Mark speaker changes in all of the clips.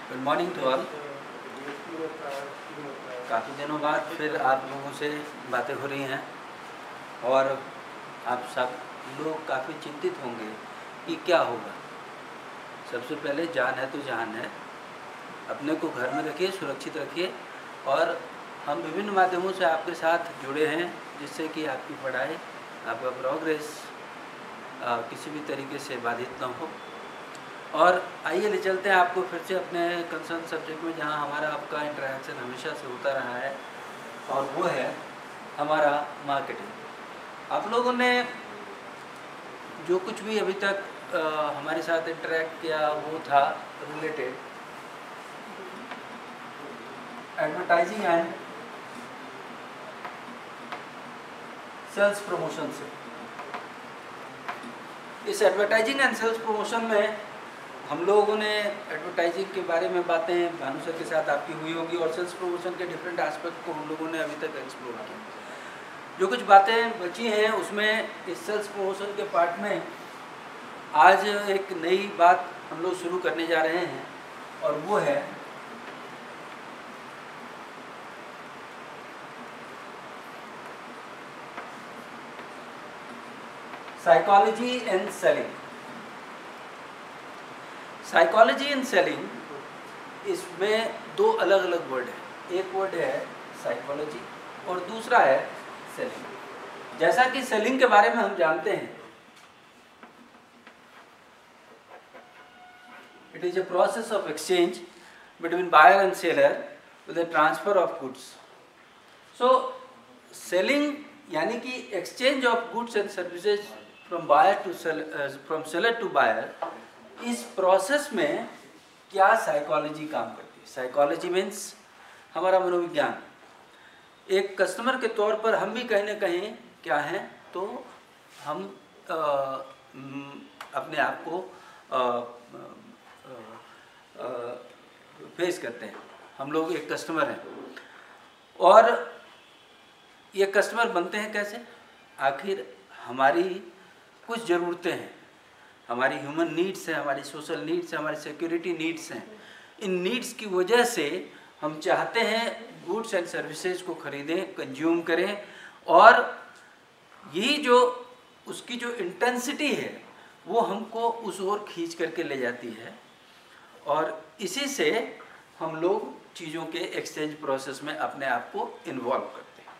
Speaker 1: Good morning to all. काफ़ी दिनों बाद फिर आप लोगों से बातें हो रही हैं और आप सब लोग काफ़ी चिंतित होंगे कि क्या होगा। सबसे पहले जान है तो जान है, अपने को घर में रखिए, सुरक्षित रखिए। और हम विभिन्न माध्यमों से आपके साथ जुड़े हैं जिससे कि आपकी पढ़ाई, आपका प्रोग्रेस किसी भी तरीके से बाधित ना हो। और आइए ले चलते हैं आपको फिर से अपने कंसर्न सब्जेक्ट में, जहां हमारा आपका इंटरेक्शन हमेशा से होता रहा है, और वो है हमारा मार्केटिंग। आप लोगों ने जो कुछ भी अभी तक हमारे साथ इंटरेक्ट किया वो था related advertising and sales promotion से। इस एडवर्टाइजिंग एंड सेल्स प्रमोशन में हम लोगों ने एडवर्टाइजिंग के बारे में बातें भानु सर के साथ आपकी हुई होगी, और सेल्स प्रमोशन के डिफरेंट एस्पेक्ट को हम लोगों ने अभी तक एक्सप्लोर किया। जो कुछ बातें बची हैं उसमें इस सेल्स प्रमोशन के पार्ट में आज एक नई बात हम लोग शुरू करने जा रहे हैं, और वो है psychology and selling. Psychology and selling, इसमें दो अलग अलग वर्ड है। एक वर्ड है साइकोलॉजी और दूसरा है सेलिंग। जैसा कि सेलिंग के बारे में हम जानते हैं, it is a process of exchange between buyer and seller with the transfer of goods. So selling यानी कि exchange of goods and services from seller to buyer. इस प्रोसेस में क्या साइकोलॉजी काम करती है? साइकोलॉजी मीन्स हमारा मनोविज्ञान। एक कस्टमर के तौर पर हम भी कहीं ना कहीं क्या हैं, तो हम अपने आप को फेस करते हैं। हम लोग एक कस्टमर हैं, और ये कस्टमर बनते हैं कैसे? आखिर हमारी कुछ ज़रूरतें हैं, हमारी ह्यूमन नीड्स हैं, हमारी सोशल नीड्स हैं, हमारी सिक्योरिटी नीड्स हैं। इन नीड्स की वजह से हम चाहते हैं गुड्स एंड सर्विसेज को खरीदें, कंज्यूम करें, और यही जो उसकी जो इंटेंसिटी है वो हमको उस ओर खींच करके ले जाती है, और इसी से हम लोग चीज़ों के एक्सचेंज प्रोसेस में अपने आप को इन्वॉल्व करते हैं।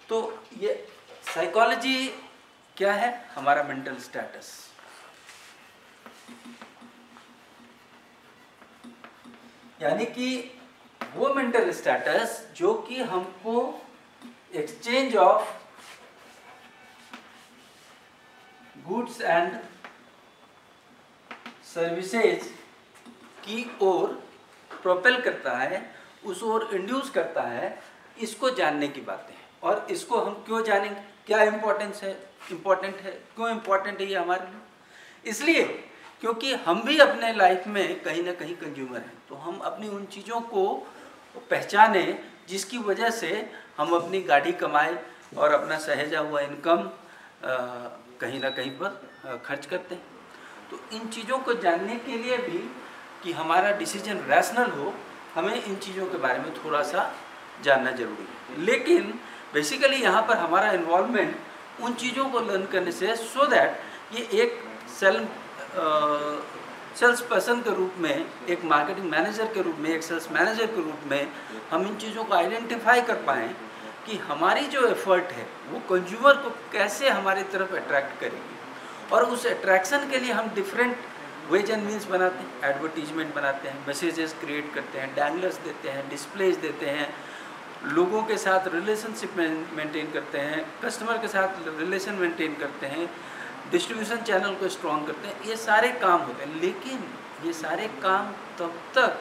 Speaker 1: तो ये साइकोलॉजी क्या है? हमारा मेंटल स्टेटस। यानी कि वो मेंटल स्टेटस जो कि हमको exchange of goods and services की ओर प्रोपेल करता है, उस ओर इंड्यूस करता है। इसको जानने की बातें हैं, और इसको हम क्यों जानेंगे? क्या इम्पोर्टेंट है? क्यों इम्पोर्टेंट है ये हमारे लिए? इसलिए क्योंकि हम भी अपने लाइफ में कहीं ना कहीं कंज्यूमर हैं। तो हम अपनी उन चीज़ों को पहचाने जिसकी वजह से हम अपनी गाड़ी कमाएं और अपना सहेजा हुआ इनकम कहीं ना कहीं पर खर्च करते हैं। तो इन चीज़ों को जानने के लिए भी कि हमारा डिसीजन रैशनल हो, हमें इन चीज़ों के बारे में थोड़ा सा जानना जरूरी है। लेकिन बेसिकली यहाँ पर हमारा इन्वॉल्वमेंट उन चीज़ों को लर्न करने से, सो दैट ये एक सेल्स पर्सन के रूप में, एक मार्केटिंग मैनेजर के रूप में, एक सेल्स मैनेजर के रूप में हम इन चीज़ों को आइडेंटिफाई कर पाएँ कि हमारी जो एफर्ट है वो कंज्यूमर को कैसे हमारी तरफ अट्रैक्ट करेगी। और उस अट्रैक्शन के लिए हम डिफरेंट वेज एंड मीन्स बनाते हैं। एडवर्टीजमेंट बनाते हैं, मैसेजेस क्रिएट करते हैं, डैंगलर्स देते हैं, डिस्प्लेज देते हैं, लोगों के साथ रिलेशनशिप मेंटेन करते हैं, कस्टमर के साथ रिलेशन मेंटेन करते हैं, डिस्ट्रीब्यूशन चैनल को स्ट्रॉन्ग करते हैं। ये सारे काम होते हैं, लेकिन ये सारे काम तब तक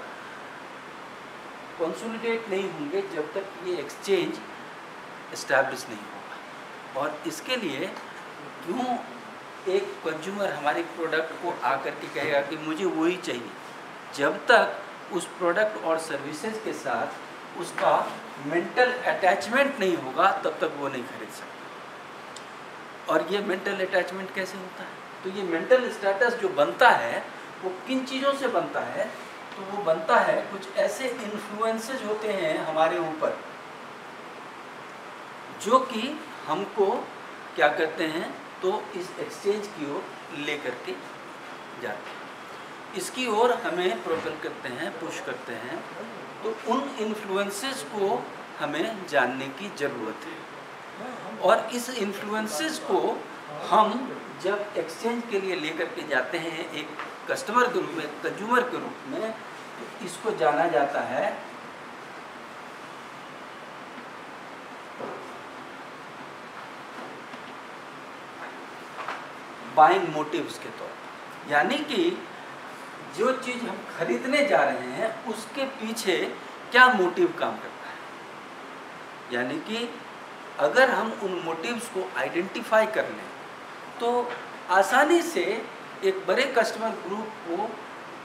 Speaker 1: कंसोलिडेट नहीं होंगे जब तक ये एक्सचेंज एस्टैब्लिश नहीं होगा। और इसके लिए क्यों एक कंज्यूमर हमारे प्रोडक्ट को आकर के कहेगा कि मुझे वही चाहिए, जब तक उस प्रोडक्ट और सर्विसेज के साथ उसका मेंटल अटैचमेंट नहीं होगा तब तक वो नहीं खरीद सकता। और ये मेंटल अटैचमेंट कैसे होता है? तो ये मेंटल स्टेटस जो बनता है वो किन चीज़ों से बनता है? तो वो बनता है, कुछ ऐसे इन्फ्लुएंसेस होते हैं हमारे ऊपर जो कि हमको क्या करते हैं, तो इस एक्सचेंज की ओर लेकर के जाते हैं, इसकी ओर हमें प्रोपेल करते हैं, पुश करते हैं। तो उन इन्फ्लुएंसेस को हमें जानने की ज़रूरत है, और इस इन्फ्लुएंसेस को हम जब एक्सचेंज के लिए लेकर के जाते हैं एक कस्टमर के रूप में, कंज्यूमर के रूप में, तो इसको जाना जाता है बाइंग मोटिव्स के तौर पर। यानी कि जो चीज़ हम खरीदने जा रहे हैं उसके पीछे क्या मोटिव काम करता है। यानी कि अगर हम उन मोटिव्स को आइडेंटिफाई कर लें तो आसानी से एक बड़े कस्टमर ग्रुप को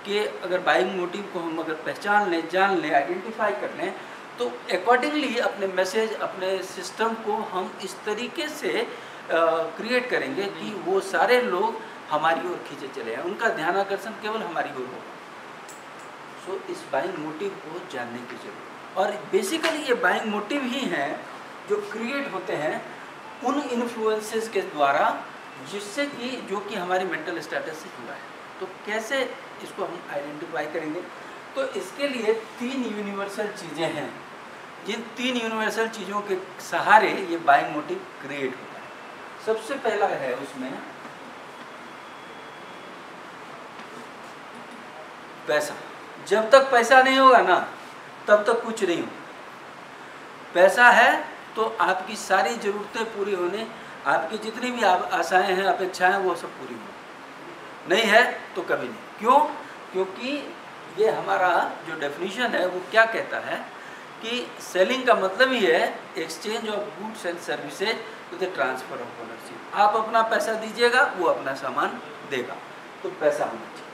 Speaker 1: के अगर बाइंग मोटिव को हम अगर पहचान लें, जान लें, आइडेंटिफाई कर लें, तो अकॉर्डिंगली अपने मैसेज, अपने सिस्टम को हम इस तरीके से क्रिएट करेंगे कि वो सारे लोग हमारी ओर खींचे चले हैं, उनका ध्यान आकर्षण केवल हमारी ओर होगा। सो इस बाइंग मोटिव को जानने की जरूरत, और बेसिकली ये बाइंग मोटिव ही हैं जो क्रिएट होते हैं उन इन्फ्लुएंसेस के द्वारा, जिससे कि जो कि हमारी मेंटल स्टेटस से जुड़ा है। तो कैसे इसको हम आइडेंटिफाई करेंगे, तो इसके लिए 3 यूनिवर्सल चीज़ें हैं, जिन 3 यूनिवर्सल चीज़ों के सहारे ये बाइंग मोटिव क्रिएट होता है। सबसे पहला है उसमें पैसा। जब तक पैसा नहीं होगा ना, तब तक कुछ नहीं होगा। पैसा है तो आपकी सारी ज़रूरतें पूरी होने, आपकी जितनी भी आशाएं हैं, अपेक्षाएं, वो सब पूरी होंगी। नहीं है तो कभी नहीं। क्यों? क्योंकि ये हमारा जो डेफिनेशन है वो क्या कहता है कि सेलिंग का मतलब ही है exchange of goods and services with transfer of ownership. आप अपना पैसा दीजिएगा, वो अपना सामान देगा, तो पैसा होना चाहिए।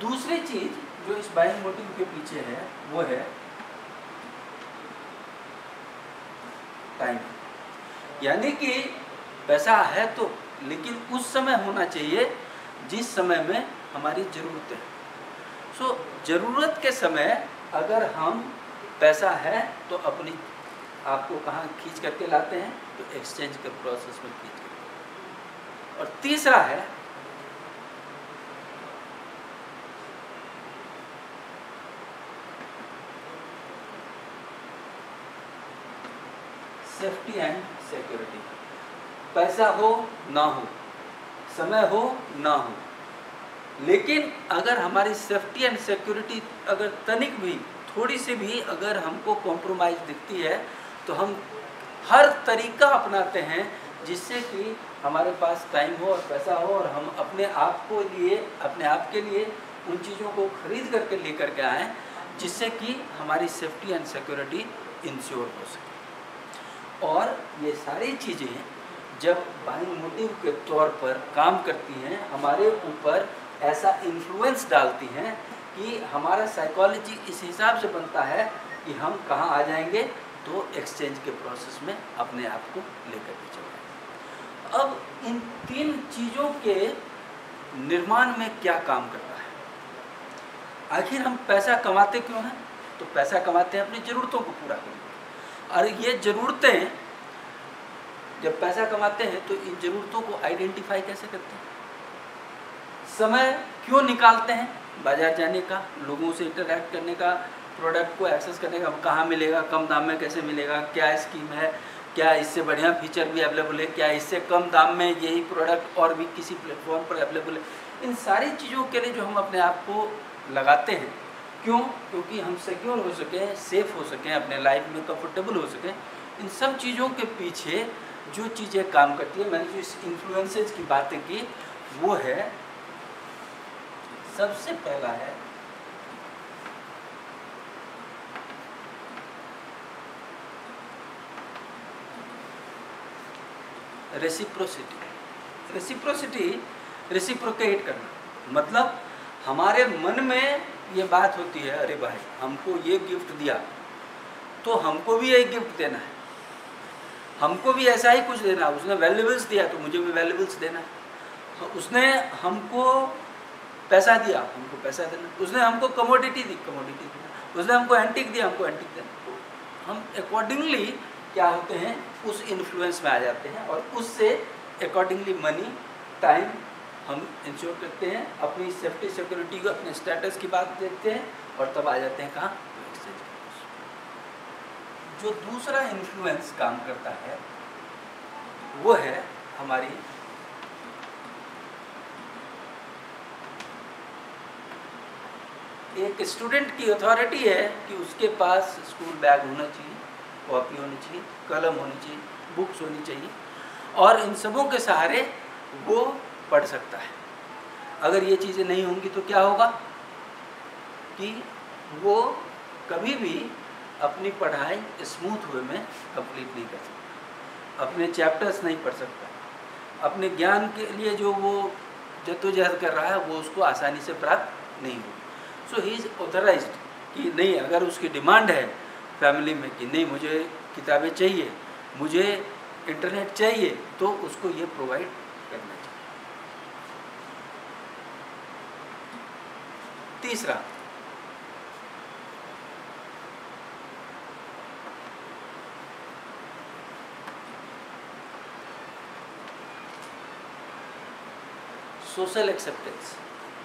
Speaker 1: दूसरी चीज़ जो इस बाइंग मोटिव के पीछे है वो है टाइम। यानी कि पैसा है तो, लेकिन उस समय होना चाहिए जिस समय में हमारी ज़रूरत है। सो ज़रूरत के समय अगर हम पैसा है तो अपनी आपको कहाँ खींच करके लाते हैं, तो एक्सचेंज के प्रोसेस में खींच करके। और तीसरा है सेफ्टी एंड सिक्योरिटी। पैसा हो ना हो, समय हो ना हो, लेकिन अगर हमारी सेफ्टी एंड सिक्योरिटी अगर तनिक भी, थोड़ी सी भी अगर हमको कॉम्प्रोमाइज़ दिखती है, तो हम हर तरीका अपनाते हैं जिससे कि हमारे पास टाइम हो और पैसा हो, और हम अपने आप को लिए, अपने आप के लिए उन चीज़ों को खरीद करके लेकर के आएँ जिससे कि हमारी सेफ्टी एंड सिक्योरिटी इंश्योर हो सके। और ये सारी चीज़ें जब बाइंग मोटिव के तौर पर काम करती हैं, हमारे ऊपर ऐसा इन्फ्लुएंस डालती हैं कि हमारा साइकोलॉजी इस हिसाब से बनता है कि हम कहाँ आ जाएंगे, तो एक्सचेंज के प्रोसेस में अपने आप को लेकर के चलेंगे। अब इन 3 चीज़ों के निर्माण में क्या काम करता है? आखिर हम पैसा कमाते क्यों हैं? तो पैसा कमाते हैं अपनी ज़रूरतों को पूरा करने। और ये ज़रूरतें, जब पैसा कमाते हैं तो इन ज़रूरतों को आइडेंटिफाई कैसे करते हैं? समय क्यों निकालते हैं? बाज़ार जाने का, लोगों से इंटरैक्ट करने का, प्रोडक्ट को एक्सेस करने का, कहाँ मिलेगा, कम दाम में कैसे मिलेगा, क्या स्कीम है, क्या इससे बढ़िया फीचर भी अवेलेबल है, क्या इससे कम दाम में यही प्रोडक्ट और भी किसी प्लेटफॉर्म पर अवेलेबल है। इन सारी चीज़ों के लिए जो हम अपने आप को लगाते हैं, क्यों? क्योंकि हम सिक्योर हो सकें, सेफ़ हो सकें, अपने लाइफ में कंफर्टेबल हो सकें। इन सब चीज़ों के पीछे जो चीज़ें काम करती है, मैंने जो इस इन्फ्लुएंसेस की बातें की, वो है, सबसे पहला है रेसिप्रोसिटी। रेसिप्रोकेट करना मतलब हमारे मन में ये बात होती है, अरे भाई हमको ये गिफ्ट दिया तो हमको भी यही गिफ्ट देना है, हमको भी ऐसा ही कुछ देना है। उसने वैल्यूएबल्स दिया तो मुझे भी वैल्यूएबल्स देना है। तो उसने हमको पैसा दिया, हमको पैसा देना, उसने हमको कमोडिटी दी, कमोडिटी देना, उसने हमको एंटिक दिया, हमको एंटिक देना। हम अकॉर्डिंगली क्या होते हैं, उस इन्फ्लुएंस में आ जाते हैं और उससे अकॉर्डिंगली मनी, टाइम हम इंश्योर करते हैं, अपनी सेफ्टी सिक्योरिटी को, अपने स्टेटस की बात देखते हैं और तब आ जाते हैं कहाँ, एक्सचेंज। जो दूसरा इन्फ्लुएंस काम करता है वो है हमारी एक स्टूडेंट की अथॉरिटी है कि उसके पास स्कूल बैग होना चाहिए, कॉपी होनी चाहिए, कलम होनी चाहिए, बुक्स होनी चाहिए और इन सबों के सहारे वो पढ़ सकता है। अगर ये चीज़ें नहीं होंगी तो क्या होगा कि वो कभी भी अपनी पढ़ाई स्मूथ वे में कंप्लीट नहीं कर सकता, अपने चैप्टर्स नहीं पढ़ सकता, अपने ज्ञान के लिए जो वो जद्दोजहद कर रहा है वो उसको आसानी से प्राप्त नहीं होगी। सो ही इज़ ऑथराइज्ड कि नहीं, अगर उसकी डिमांड है फैमिली में कि नहीं मुझे किताबें चाहिए, मुझे इंटरनेट चाहिए, तो उसको ये प्रोवाइड करना चाहिए। तीसरा, सोशल एक्सेप्टेंस।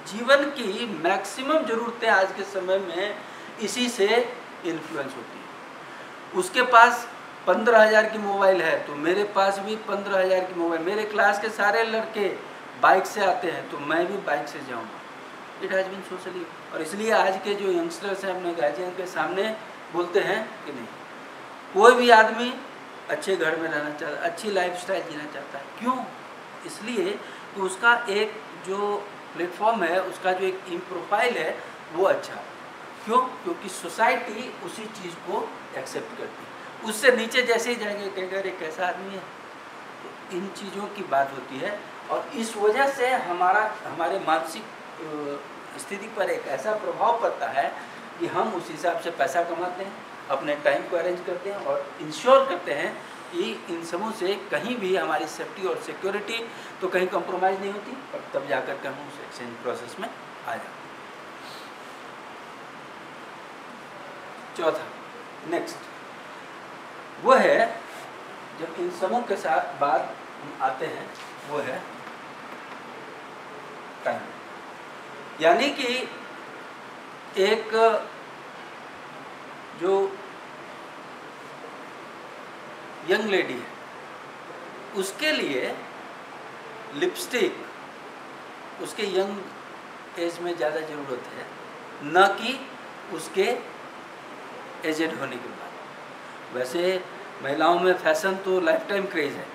Speaker 1: जीवन की मैक्सिमम ज़रूरतें आज के समय में इसी से इन्फ्लुएंस होती है। उसके पास 15,000 की मोबाइल है तो मेरे पास भी 15,000 की मोबाइल, मेरे क्लास के सारे लड़के बाइक से आते हैं तो मैं भी बाइक से जाऊंगा। It has been socially. और इसलिए आज के जो यंगस्टर्स हैं अपने गार्जियन के सामने बोलते हैं कि नहीं, कोई भी आदमी अच्छे घर में रहना चाहता है, अच्छी लाइफस्टाइल जीना चाहता है। क्यों? इसलिए कि उसका एक जो प्लेटफॉर्म है, उसका जो एक प्रोफाइल है वो अच्छा है। क्यों? क्योंकि सोसाइटी उसी चीज़ को एक्सेप्ट करती है। उससे नीचे जैसे ही जाएंगे कहेंगे अरे कैसा आदमी है। तो इन चीज़ों की बात होती है और इस वजह से हमारे मानसिक स्थिति पर एक ऐसा प्रभाव पड़ता है कि हम उस हिसाब से पैसा कमाते हैं, अपने टाइम को अरेंज करते हैं और इंश्योर करते हैं कि इन सबों से कहीं भी हमारी सेफ्टी और सिक्योरिटी तो कहीं कंप्रोमाइज़ नहीं होती और तब जाकर के हम उस एक्सचेंज प्रोसेस में आ जाते हैं। चौथा, नेक्स्ट, वो है जब इन सबों के साथ बाद हम आते हैं वो है टाइम। यानी कि एक जो यंग लेडी है उसके लिए लिपस्टिक उसके यंग एज में ज़्यादा ज़रूरत है, न कि उसके एजेड होने के बाद। वैसे महिलाओं में फैशन तो लाइफ टाइम क्रेज़ है,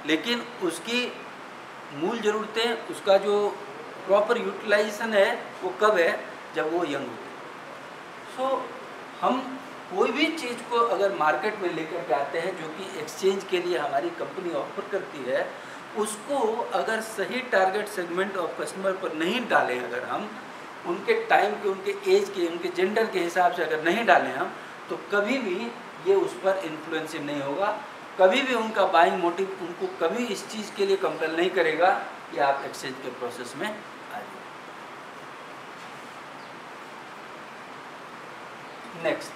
Speaker 1: लेकिन उसकी मूल ज़रूरतें, उसका जो प्रॉपर यूटिलाइजेशन है वो कब है, जब वो यंग होते हैं। सो हम कोई भी चीज़ को अगर मार्केट में लेकर के आते हैं जो कि एक्सचेंज के लिए हमारी कंपनी ऑफर करती है, उसको अगर सही टारगेट सेगमेंट ऑफ कस्टमर पर नहीं डालें, अगर हम उनके टाइम के, उनके एज के, उनके जेंडर के हिसाब से अगर नहीं डालें हम, तो कभी भी ये उस पर इन्फ्लुएंसिव नहीं होगा। कभी भी उनका बाइंग मोटिव उनको कभी इस चीज़ के लिए कंपेल नहीं करेगा कि आप एक्सचेंज के प्रोसेस में आ जाए। नेक्स्ट,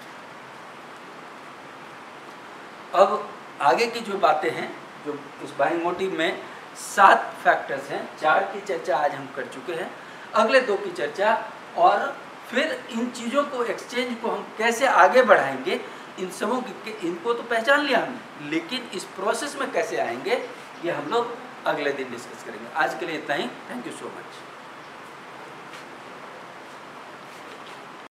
Speaker 1: अब आगे की जो बातें हैं, जो इस बाइंग मोटिव में 7 फैक्टर्स हैं, 4 की चर्चा आज हम कर चुके हैं, अगले 2 की चर्चा, और फिर इन चीज़ों को, एक्सचेंज को हम कैसे आगे बढ़ाएंगे, इन सबों की, इनको तो पहचान लिया हमने, लेकिन इस प्रोसेस में कैसे आएंगे ये हम लोग अगले दिन डिस्कस करेंगे। आज के लिए इतना ही। Thank you so much.